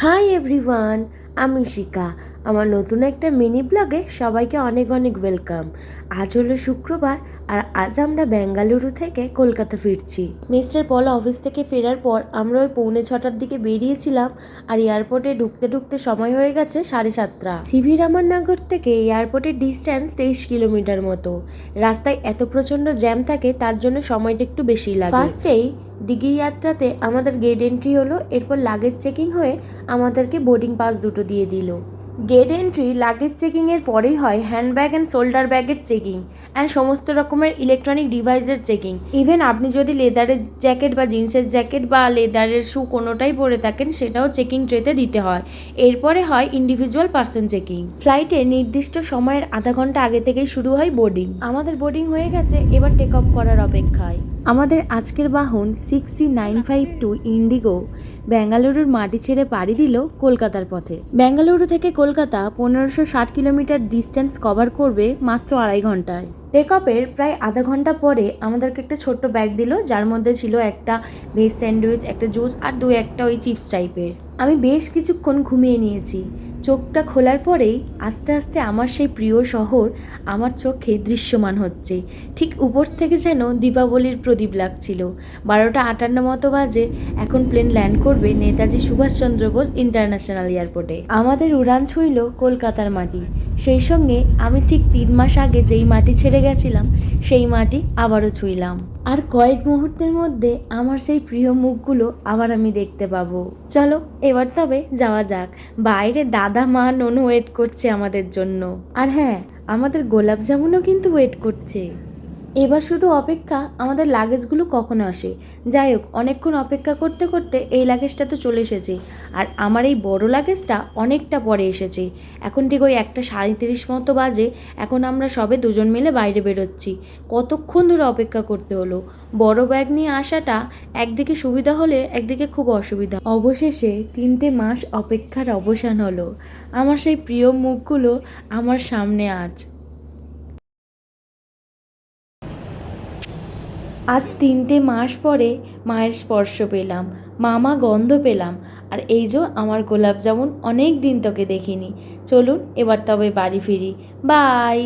Hi everyone, আমি শিকা। আমার নতুন একটা মিনি ব্লগে সবাইকে অনেক অনেক ওয়েলকাম। আজ হলো শুক্রবার আর আজ আমরা বেঙ্গালুরু থেকে কলকাতা ফিরছি। মিস্টার পল অফিস থেকে ফেরার পর আমরা ওই 6:45 দিকে বেরিয়েছিলাম আর এয়ারপোর্টে ঢুকতে ঢুকতে সময় হয়ে গেছে 7:30। সিভি রামাননগর থেকে এয়ারপোর্টের ডিস্ট্যান্স 23 কিলোমিটার মতো। রাস্তায় এত প্রচণ্ড জ্যাম থাকে তার জন্য সময়টা একটু বেশি লাগে। ফার্স্টেই দিঘি যাত্রাতে আমাদের গেট এন্ট্রি হলো, এরপর লাগেজ চেকিং হয়ে আমাদেরকে বোর্ডিং পাস দুটো দিয়ে দিল। গেট এন্ট্রি লাগেজ চেকিংয়ের পরেই হয় হ্যান্ডব্যাগ অ্যান্ড শোল্ডার ব্যাগের চেকিং অ্যান্ড সমস্ত রকমের ইলেকট্রনিক ডিভাইসের চেকিং। ইভেন আপনি যদি লেদারের জ্যাকেট বা জিন্সের জ্যাকেট বা লেদারের শু কোনোটাই পরে থাকেন সেটাও চেকিং ট্রেতে দিতে হয়। এরপরে হয় ইন্ডিভিজুয়াল পার্সন চেকিং। ফ্লাইটে নির্দিষ্ট সময়ের আধা ঘন্টা আগে থেকেই শুরু হয় বোর্ডিং। আমাদের বোর্ডিং হয়ে গেছে, এবার টেক অফ করার অপেক্ষায়। আমাদের আজকের বাহন 6C952 ইন্ডিগো বেঙ্গালুরুর মাটি ছেড়ে পাড়ি দিল কলকাতার পথে। বেঙ্গালুরু থেকে কলকাতা 1560 কিলোমিটার ডিস্টেন্স কভার করবে মাত্র 2.5 ঘন্টায়। টেক অফের প্রায় আধা ঘন্টা পরে আমাদেরকে একটা ছোট্ট ব্যাগ দিল, যার মধ্যে ছিল একটা ভেজ স্যান্ডউইচ, একটা জুস আর একটা ওই চিপস টাইপের। আমি বেশ কিছুক্ষণ ঘুমিয়ে নিয়েছি। চোখটা খোলার পরেই আস্তে আস্তে আমার সেই প্রিয় শহর আমার চোখে দৃশ্যমান হচ্ছে। ঠিক উপর থেকে যেন দীপাবলির প্রদীপ লাগছিল। 12:58 মতো বাজে। এখন প্লেন ল্যান্ড করবে নেতাজি সুভাষচন্দ্র বোস ইন্টারন্যাশনাল এয়ারপোর্টে। আমাদের উড়ান ছুঁইল কলকাতার মাটি। সেই সঙ্গে আমি ঠিক 3 মাস আগে যেই মাটি ছেড়ে গেছিলাম সেই মাটি আবারও ছুঁইলাম। আর কয়েক মুহূর্তের মধ্যে আমার সেই প্রিয় মুখগুলো আবার আমি দেখতে পাবো। চলো এবার তবে যাওয়া যাক। বাইরে দাদা, মা, ননু ওয়েট করছে আমাদের জন্য। আর হ্যাঁ, আমাদের গোলাপ জামুনও কিন্তু ওয়েট করছে। এবার শুধু অপেক্ষা আমাদের লাগেজগুলো কখন আসে। যাই হোক, অনেকক্ষণ অপেক্ষা করতে করতে এই লাগেজটা তো চলে এসেছে, আর আমার এই বড় লাগেজটা অনেকটা পরে এসেছে। এখন ঠিক ওই 1:37 মতো বাজে। এখন আমরা সবে দুজন মিলে বাইরে বেরোচ্ছি। কতক্ষণ ধরে অপেক্ষা করতে হলো। বড় ব্যাগ নিয়ে আসাটা একদিকে সুবিধা হলে একদিকে খুব অসুবিধা। অবশেষে 3টে মাস অপেক্ষার অবসান হলো। আমার সেই প্রিয় মুখগুলো আমার সামনে আজ 3টে মাস পরে মায়ের স্পর্শ পেলাম, মামা গন্ধ পেলাম। আর এই যে আমার গোলাপ জামুন, অনেক দিন তোকে দেখিনি। চলুন এবার তবে বাড়ি ফিরি। বাই।